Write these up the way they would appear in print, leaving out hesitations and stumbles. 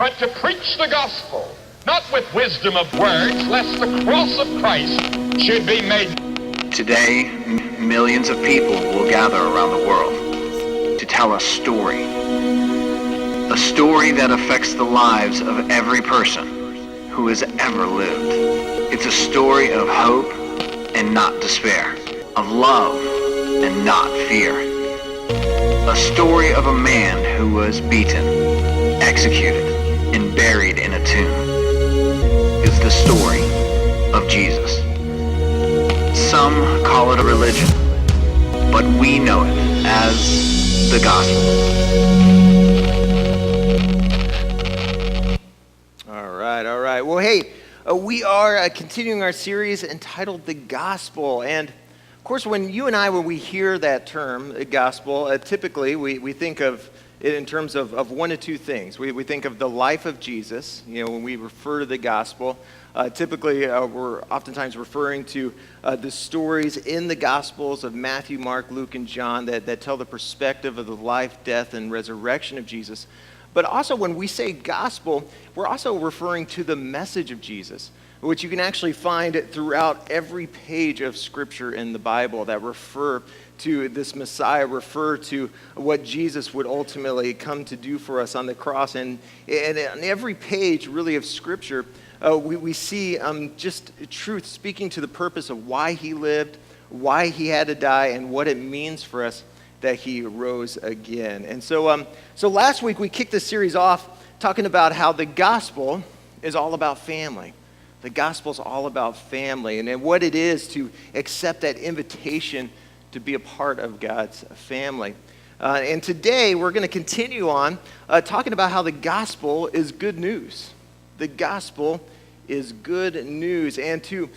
but to preach the gospel, not with wisdom of words, lest the cross of Christ should be made. Today, millions of people will gather around the world to tell a story that affects the lives of every person who has ever lived. It's a story of hope and not despair, of love and not fear. A story of a man who was beaten, executed, and buried in a tomb. It's the story of Jesus. Some call it a religion, but we know it as the gospel. All right. Well, hey, we are continuing our series entitled The Gospel. And, of course, when we hear that term, the gospel, typically we think of it in terms of one of two things. We think of the life of Jesus. When we refer to the gospel, typically we're oftentimes referring to the stories in the Gospels of Matthew, Mark, Luke, and John that tell the perspective of the life, death, and resurrection of Jesus. But also when we say gospel, we're also referring to the message of Jesus, which you can actually find throughout every page of Scripture in the Bible that refer to this Messiah, refer to what Jesus would ultimately come to do for us on the cross. And on every page, really, of Scripture, we see just truth speaking to the purpose of why he lived, why he had to die, and what it means for us that he rose again. And so last week we kicked this series off talking about how the gospel is all about family. The gospel is all about family and what it is to accept that invitation to be a part of God's family. And today we're going to continue on talking about how the gospel is good news. The gospel is good news. And to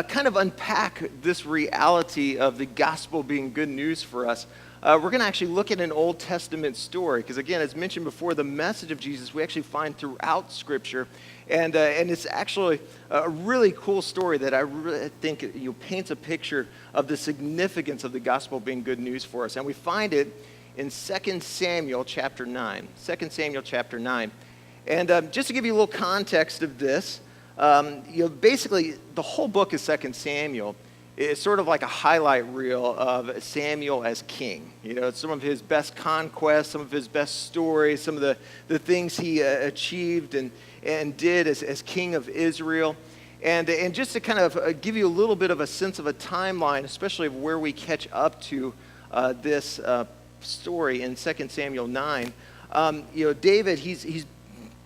kind of unpack this reality of the gospel being good news for us, we're going to actually look at an Old Testament story. Because again, as mentioned before, the message of Jesus we actually find throughout Scripture. And it's actually a really cool story that I really think paints a picture of the significance of the gospel being good news for us. And we find it in 2 Samuel chapter 9. 2 Samuel chapter 9. And just to give you a little context of this, basically the whole book of 2 Samuel is sort of like a highlight reel of Samuel as king. Some of his best conquests, some of his best stories, some of the things he achieved and did as king of Israel. And just to kind of give you a little bit of a sense of a timeline, especially of where we catch up to this story in 2 Samuel 9, David, he's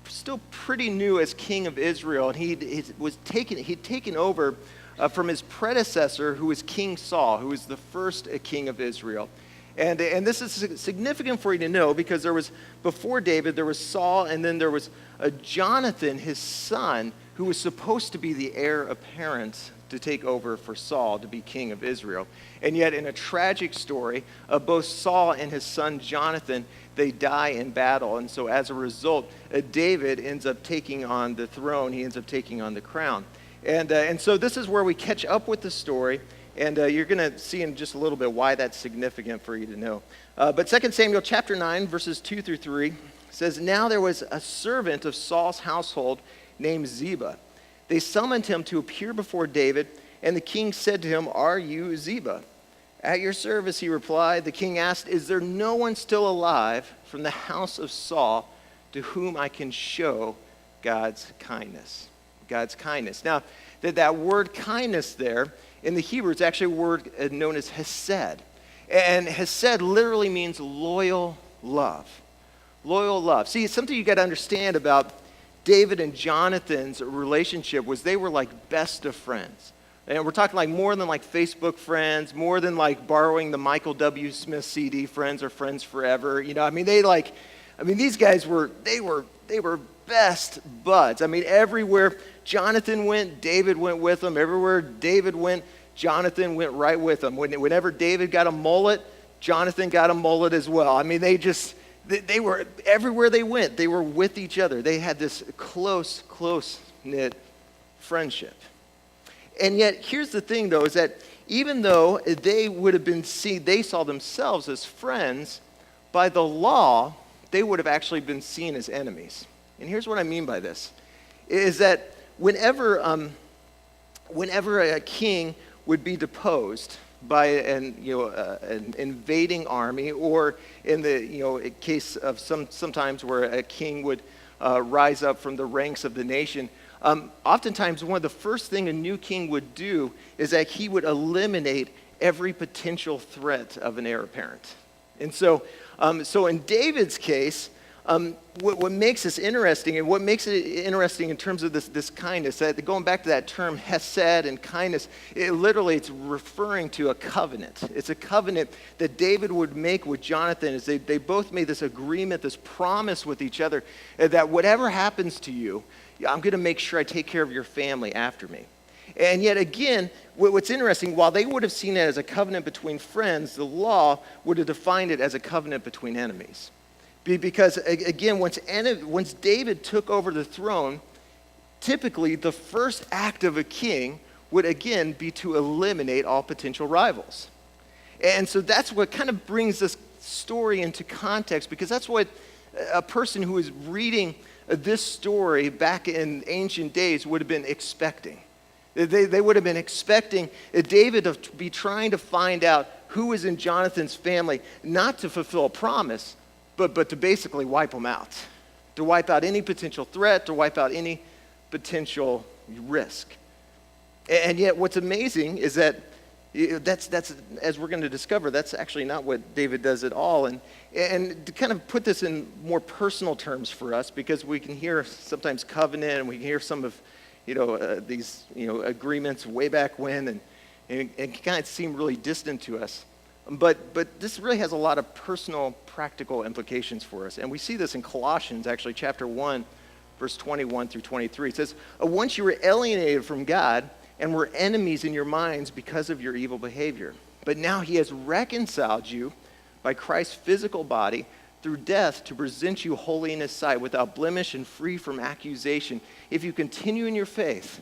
still pretty new as king of Israel, and he'd taken over from his predecessor, who was King Saul, who was the first king of Israel. And this is significant for you to know because before David, there was Saul, and then there was Jonathan, his son, who was supposed to be the heir apparent to take over for Saul to be king of Israel. And yet, in a tragic story, both Saul and his son Jonathan, they die in battle. And so as a result, David ends up taking on the throne. He ends up taking on the crown. And so this is where we catch up with the story, and you're going to see in just a little bit why that's significant for you to know. But 2 Samuel chapter 9, verses 2 through 3 says, "Now there was a servant of Saul's household named Ziba. They summoned him to appear before David, and the king said to him, 'Are you Ziba?' 'At your service,' he replied. The king asked, 'Is there no one still alive from the house of Saul to whom I can show God's kindness?'" God's kindness. Now, that word kindness there in the Hebrew is actually a word known as hesed. And hesed literally means loyal love. Loyal love. See, something you got to understand about David and Jonathan's relationship was they were like best of friends. And we're talking like more than like Facebook friends, more than like borrowing the Michael W. Smith CD, Friends or Friends Forever. These guys were best buds. Everywhere Jonathan went, David went with him. Everywhere David went, Jonathan went right with him. Whenever David got a mullet, Jonathan got a mullet as well. They were, everywhere they went, they were with each other. They had this close-knit friendship. And yet, here's the thing, though, is that even though they saw themselves as friends, by the law, they would have actually been seen as enemies. And here's what I mean by this, is that whenever a king would be deposed by an invading army, or in the case of sometimes where a king would rise up from the ranks of the nation, oftentimes one of the first thing a new king would do is that he would eliminate every potential threat of an heir apparent. And so in David's case, what makes this interesting, and what makes it interesting in terms of this kindness, that going back to that term hesed and kindness, it's referring to a covenant. It's a covenant that David would make with Jonathan, as they both made this agreement, this promise with each other, that whatever happens to you, I'm going to make sure I take care of your family after me. And yet again, what's interesting, while they would have seen it as a covenant between friends, the law would have defined it as a covenant between enemies. Because again, once David took over the throne, typically the first act of a king would again be to eliminate all potential rivals. And so that's what kind of brings this story into context, because that's what a person who is reading this story back in ancient days would have been expecting. They would have been expecting David to be trying to find out who is in Jonathan's family, not to fulfill a promise, but to basically wipe them out, to wipe out any potential threat, to wipe out any potential risk. And yet what's amazing is that that's as we're going to discover, that's actually not what David does at all. And to kind of put this in more personal terms for us, because we can hear sometimes covenant, and we can hear some of these agreements way back when, and it kind of seem really distant to us. But this really has a lot of personal, practical implications for us. And we see this in Colossians, actually, chapter 1, verse 21 through 23. It says, once you were alienated from God and were enemies in your minds because of your evil behavior. But now he has reconciled you by Christ's physical body through death to present you holy in his sight, without blemish and free from accusation, if you continue in your faith,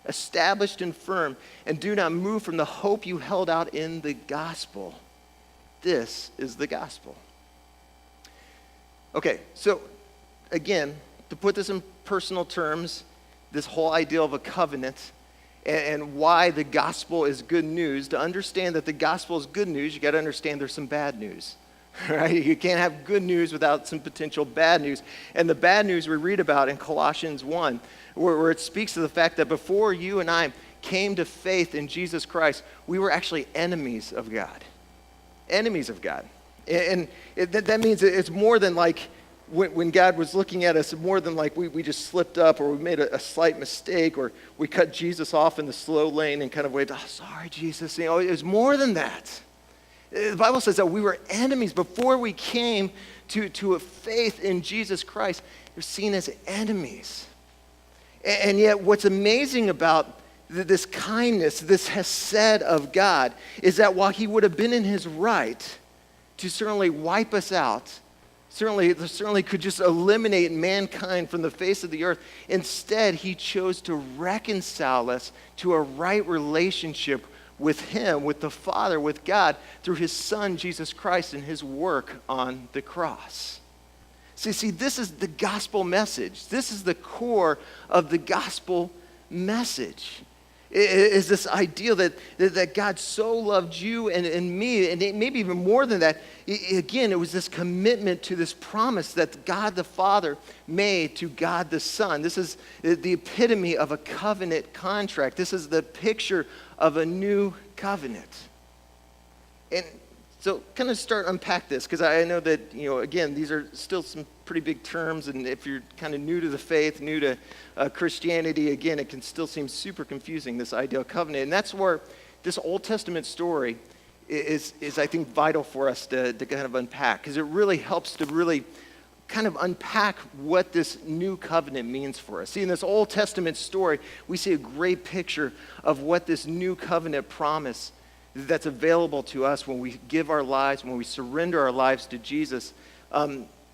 established and firm, and do not move from the hope you held out in the gospel. This is the gospel. Okay, so again, to put this in personal terms, this whole idea of a covenant and why the gospel is good news, to understand that the gospel is good news, you got to understand there's some bad news. Right? You can't have good news without some potential bad news. And the bad news we read about in Colossians 1, where it speaks to the fact that before you and I came to faith in Jesus Christ, we were actually enemies of God. Enemies of God. And that means it's more than like when God was looking at us, more than like we just slipped up, or we made a slight mistake, or we cut Jesus off in the slow lane and kind of waved, sorry, Jesus. It was more than that. The Bible says that we were enemies before we came to a faith in Jesus Christ. We're seen as enemies. And yet what's amazing about this kindness, this hesed of God, is that while he would have been in his right to certainly wipe us out, certainly could just eliminate mankind from the face of the earth, instead he chose to reconcile us to a right relationship with him, with the Father, with God, through his Son, Jesus Christ, and his work on the cross. See, this is the gospel message. This is the core of the gospel message. Is this idea that God so loved you and me, and maybe even more than that. Again, it was this commitment to this promise that God the Father made to God the Son. This is the epitome of a covenant contract. This is the picture of a new covenant. And so kind of start unpack this, because I know that, again, these are still some pretty big terms, and if you're kind of new to the faith, new to Christianity, again, it can still seem super confusing, this idea of covenant. And that's where this Old Testament story is I think, vital for us to kind of unpack, because it really helps to really kind of unpack what this new covenant means for us. See, in this Old Testament story, we see a great picture of what this new covenant promise that's available to us when we give our lives, when we surrender our lives to Jesus,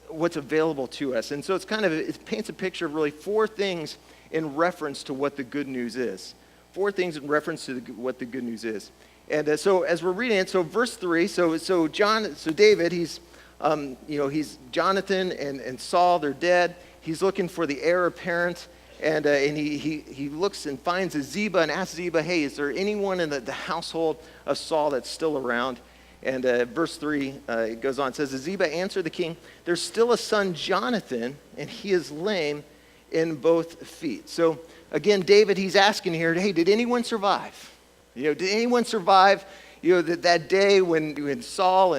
what's available to us. And so it paints a picture of really four things in reference to what the good news is. Four things in reference to what the good news is. And so as we're reading it, so verse 3, so David, he's Jonathan and Saul, they're dead. he's looking for the heir apparent, and he looks and finds Ziba and asks Ziba, hey, is there anyone in the household of Saul that's still around? And verse 3, it goes on, it says, Ziba answered the king, there's still a son, Jonathan, and he is lame in both feet. So again, David, he's asking here, hey, did anyone survive? Did anyone survive, that day when Saul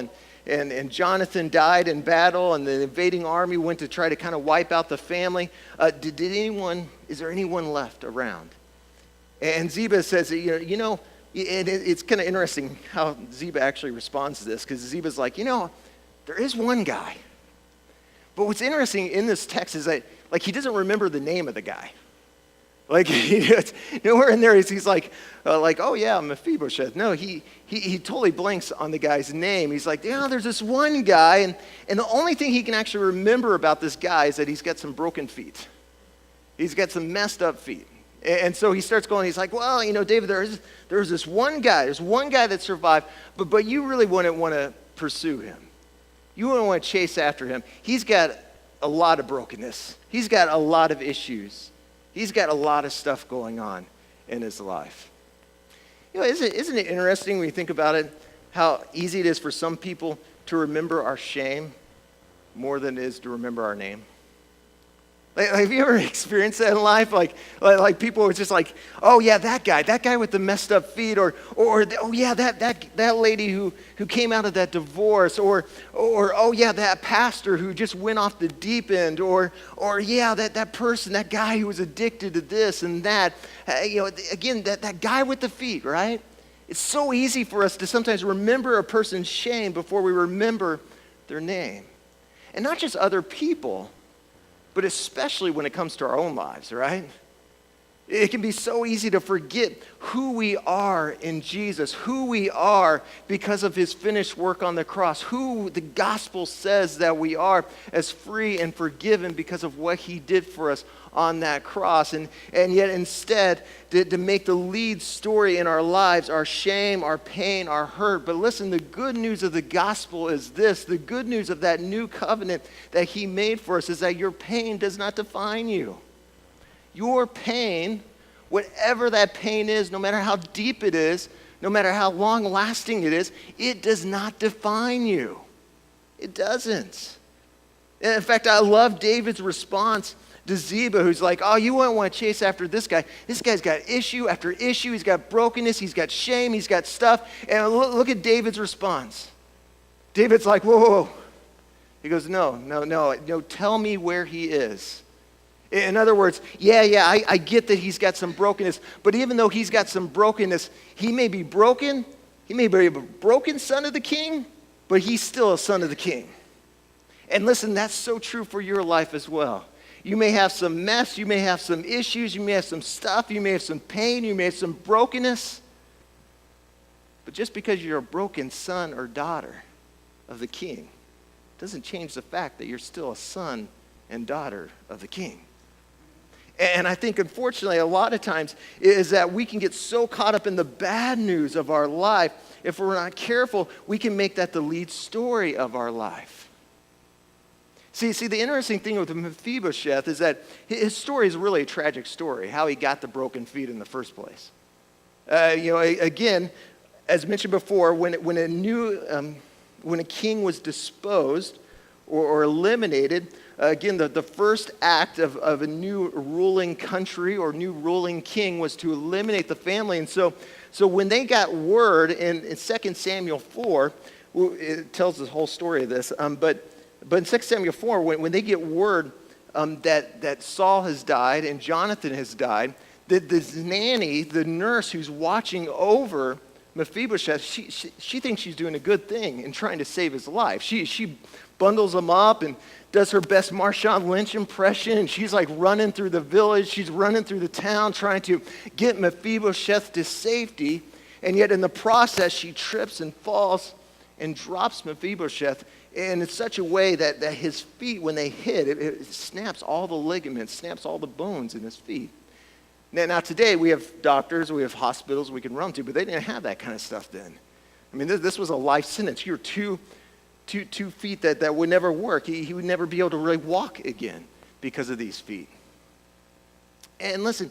and Jonathan died in battle and the invading army went to try to kind of wipe out the family? Is there anyone left around? And Ziba says, and it's kind of interesting how Ziba actually responds to this, because Ziba's like, there is one guy. But what's interesting in this text is that, like, he doesn't remember the name of the guy. Like, nowhere in there he's like, oh yeah, Mephibosheth. No, he totally blanks on the guy's name. He's like, there's this one guy, and the only thing he can actually remember about this guy is that he's got some broken feet. He's got some messed up feet. And so he starts going, he's like, well, David, there's this one guy. There's one guy that survived, but you really wouldn't want to pursue him. You wouldn't want to chase after him. He's got a lot of brokenness. He's got a lot of issues. He's got a lot of stuff going on in his life. Isn't it interesting when you think about it, how easy it is for some people to remember our shame more than it is to remember our name? Like, have you ever experienced that in life? Like people were just like, oh yeah, that guy with the messed up feet, or oh yeah, that lady who came out of that divorce, or oh yeah, that pastor who just went off the deep end, or yeah, that person, that guy who was addicted to this and that. Again, that guy with the feet, right? It's so easy for us to sometimes remember a person's shame before we remember their name. And not just other people, but especially when it comes to our own lives, right? It can be so easy to forget who we are in Jesus, who we are because of his finished work on the cross, who the gospel says that we are as free and forgiven because of what he did for us on that cross. And yet instead, to make the lead story in our lives our shame, our pain, our hurt. But listen, the good news of the gospel is this. The good news of that new covenant that he made for us is that your pain does not define you. Your pain, whatever that pain is, no matter how deep it is, no matter how long lasting it is, it does not define you. It doesn't. And in fact, I love David's response to Ziba, who's like, oh, you wouldn't want to chase after this guy. This guy's got issue after issue. He's got brokenness. He's got shame. He's got stuff. And look at David's response. David's like, whoa. He goes, no, tell me where he is. In other words, I get that he's got some brokenness, but even though he's got some brokenness, he may be broken, he may be a broken son of the king, but he's still a son of the king. And listen, that's so true for your life as well. You may have some mess, you may have some issues, you may have some stuff, you may have some pain, you may have some brokenness, but just because you're a broken son or daughter of the king doesn't change the fact that you're still a son and daughter of the king. And I think, unfortunately, a lot of times is that we can get so caught up in the bad news of our life, if we're not careful, we can make that the lead story of our life. See, the interesting thing with Mephibosheth is that his story is really a tragic story, how he got the broken feet in the first place. Again, as mentioned before, when a king was disposed or eliminated, again, the first act of a new ruling country or new ruling king was to eliminate the family. And so when they got word in 2 Samuel 4, it tells the whole story of this, but in 2 Samuel 4, when they get word that Saul has died and Jonathan has died, the nanny, the nurse who's watching over Mephibosheth, she thinks she's doing a good thing in trying to save his life. She bundles him up and does her best Marshawn Lynch impression, and she's like running through the village, she's running through the town trying to get Mephibosheth to safety, and yet in the process she trips and falls and drops Mephibosheth in such a way that his feet, when they hit, it snaps all the ligaments, snaps all the bones in his feet. Now today we have doctors, we have hospitals we can run to, but they didn't have that kind of stuff then. I mean, this was a life sentence. You're two feet that would never work. He would never be able to really walk again. because of these feet. And listen,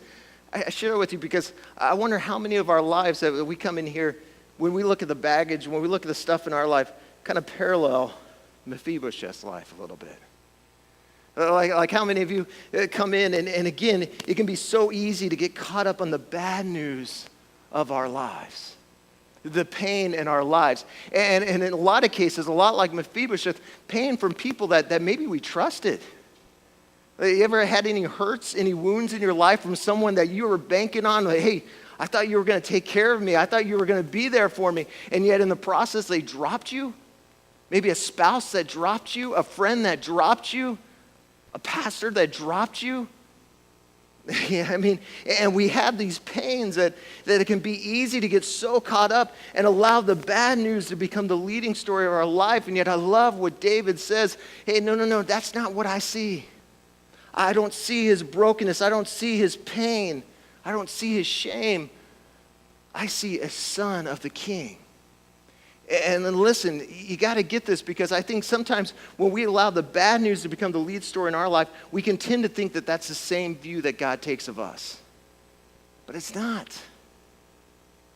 I share it with you because I wonder how many of our lives that we come in here, when we look at the baggage, when we look at the stuff in our life, kind of parallel Mephibosheth's life a little bit. Like how many of you come in, and again, it can be so easy to get caught up on the bad news of our lives, the pain in our lives. And in a lot of cases, a lot like Mephibosheth, pain from people that maybe we trusted. You ever had any hurts, any wounds in your life from someone that you were banking on? Like, hey, I thought you were going to take care of me. I thought you were going to be there for me. And yet in the process, they dropped you. Maybe a spouse that dropped you, a friend that dropped you, a pastor that dropped you. Yeah, I mean, and we have these pains that it can be easy to get so caught up and allow the bad news to become the leading story of our life. And yet I love what David says. Hey, no, that's not what I see. I don't see his brokenness. I don't see his pain. I don't see his shame. I see a son of the king. And then listen, you got to get this, because I think sometimes when we allow the bad news to become the lead story in our life, we can tend to think that that's the same view that God takes of us. But it's not.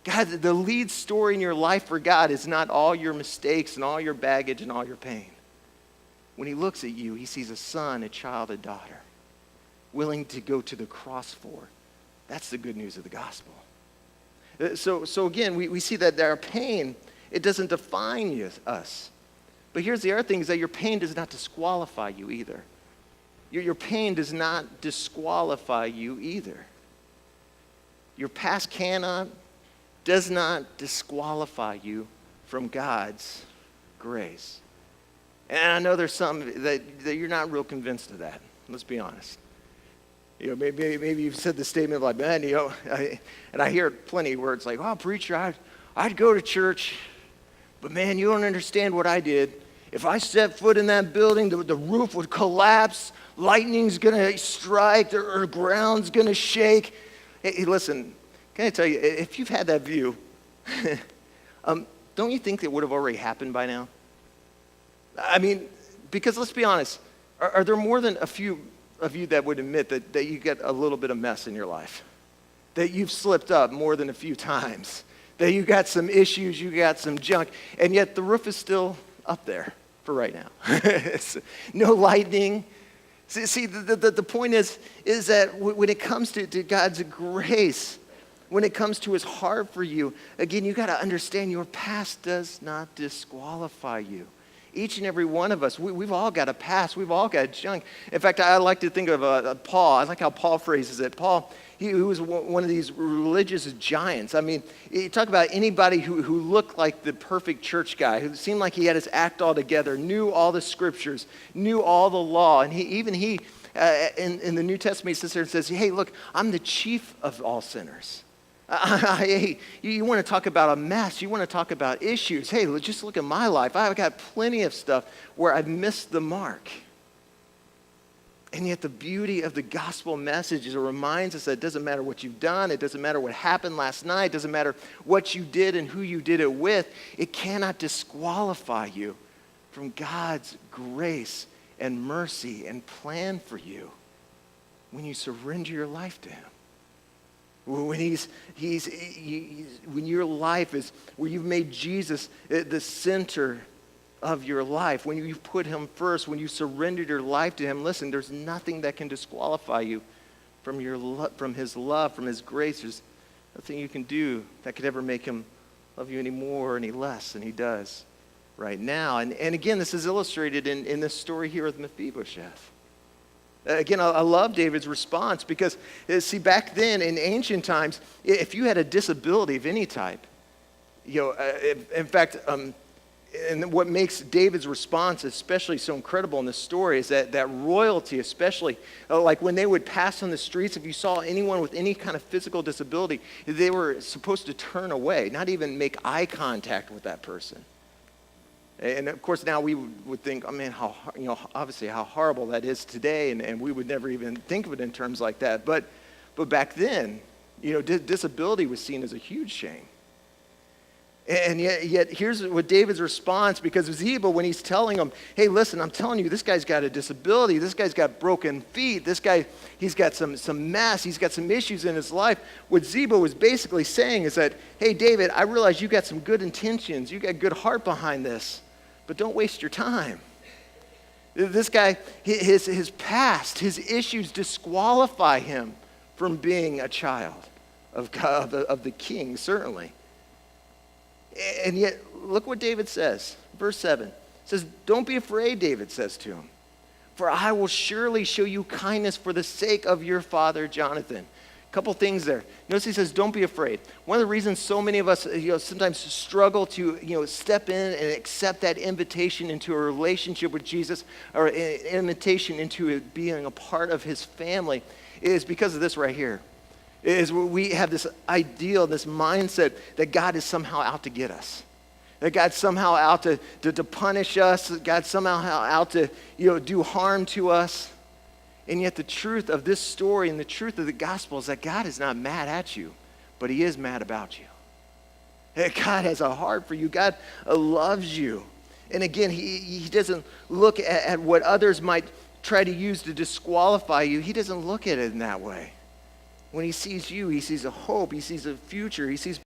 God, the lead story in your life for God is not all your mistakes and all your baggage and all your pain. When he looks at you, he sees a son, a child, a daughter, willing to go to the cross for. That's the good news of the gospel. So again, we see that our pain, it doesn't define us. But here's the other thing, is that your pain does not disqualify you either. Your pain does not disqualify you either. Your past does not disqualify you from God's grace. And I know there's some that you're not real convinced of that. Let's be honest. Maybe you've said the statement like, man, and I hear plenty of words like, oh, preacher, I'd go to church, but man, you don't understand what I did. If I set foot in that building, the roof would collapse, lightning's gonna strike, the ground's gonna shake. Hey, listen, can I tell you, if you've had that view, don't you think it would have already happened by now? I mean, because let's be honest, are there more than a few of you that would admit that you get a little bit of mess in your life? That you've slipped up more than a few times? That you got some issues, you got some junk, and yet the roof is still up there for right now. No lightning. See, the point is that when it comes to God's grace, when it comes to his heart for you, again, you got to understand your past does not disqualify you. Each and every one of us, we've all got a past. We've all got junk. In fact, I like to think of Paul. I like how Paul phrases it. Paul, he was one of these religious giants. I mean, you talk about anybody who looked like the perfect church guy, who seemed like he had his act all together, knew all the scriptures, knew all the law. And he in the New Testament, he sits there and says, hey, look, I'm the chief of all sinners. Hey, you want to talk about a mess. You want to talk about issues. Hey, just look at my life. I've got plenty of stuff where I've missed the mark. And yet the beauty of the gospel message is it reminds us that it doesn't matter what you've done. It doesn't matter what happened last night. It doesn't matter what you did and who you did it with. It cannot disqualify you from God's grace and mercy and plan for you when you surrender your life to him. When when your life is, where you've made Jesus the center of your life, when you put him first, when you surrendered your life to him, listen, there's nothing that can disqualify you from his love, from his grace. There's nothing you can do that could ever make him love you any more or any less than he does right now. And again, this is illustrated in this story here with Mephibosheth. Again, I love David's response because, see, back then in ancient times, if you had a disability of any type, in fact, and what makes David's response especially so incredible in this story is that royalty, especially, like when they would pass on the streets, if you saw anyone with any kind of physical disability, they were supposed to turn away, not even make eye contact with that person. And of course, now we would think, oh man, obviously how horrible that is today, and we would never even think of it in terms like that. But back then, disability was seen as a huge shame. And yet here's what David's response, because Ziba, when he's telling him, hey, listen, I'm telling you, this guy's got a disability. This guy's got broken feet. This guy, he's got some mess. He's got some issues in his life. What Ziba was basically saying is that, hey, David, I realize you got some good intentions. You got good heart behind this, but don't waste your time. This guy, his past, his issues disqualify him from being a child of God, of the king, certainly. And yet, look what David says. Verse 7 says, don't be afraid, David says to him, for I will surely show you kindness for the sake of your father Jonathan. A couple things there. Notice he says, don't be afraid. One of the reasons so many of us sometimes struggle to step in and accept that invitation into a relationship with Jesus, or an invitation into being a part of his family, is because of this right here. Is we have this ideal, this mindset that God is somehow out to get us. That God's somehow out to punish us. That God's somehow out to do harm to us. And yet the truth of this story and the truth of the gospel is that God is not mad at you, but he is mad about you. That God has a heart for you. God loves you. And again, he doesn't look at what others might try to use to disqualify you. He doesn't look at it in that way. When he sees you, he sees a hope, he sees a future, he sees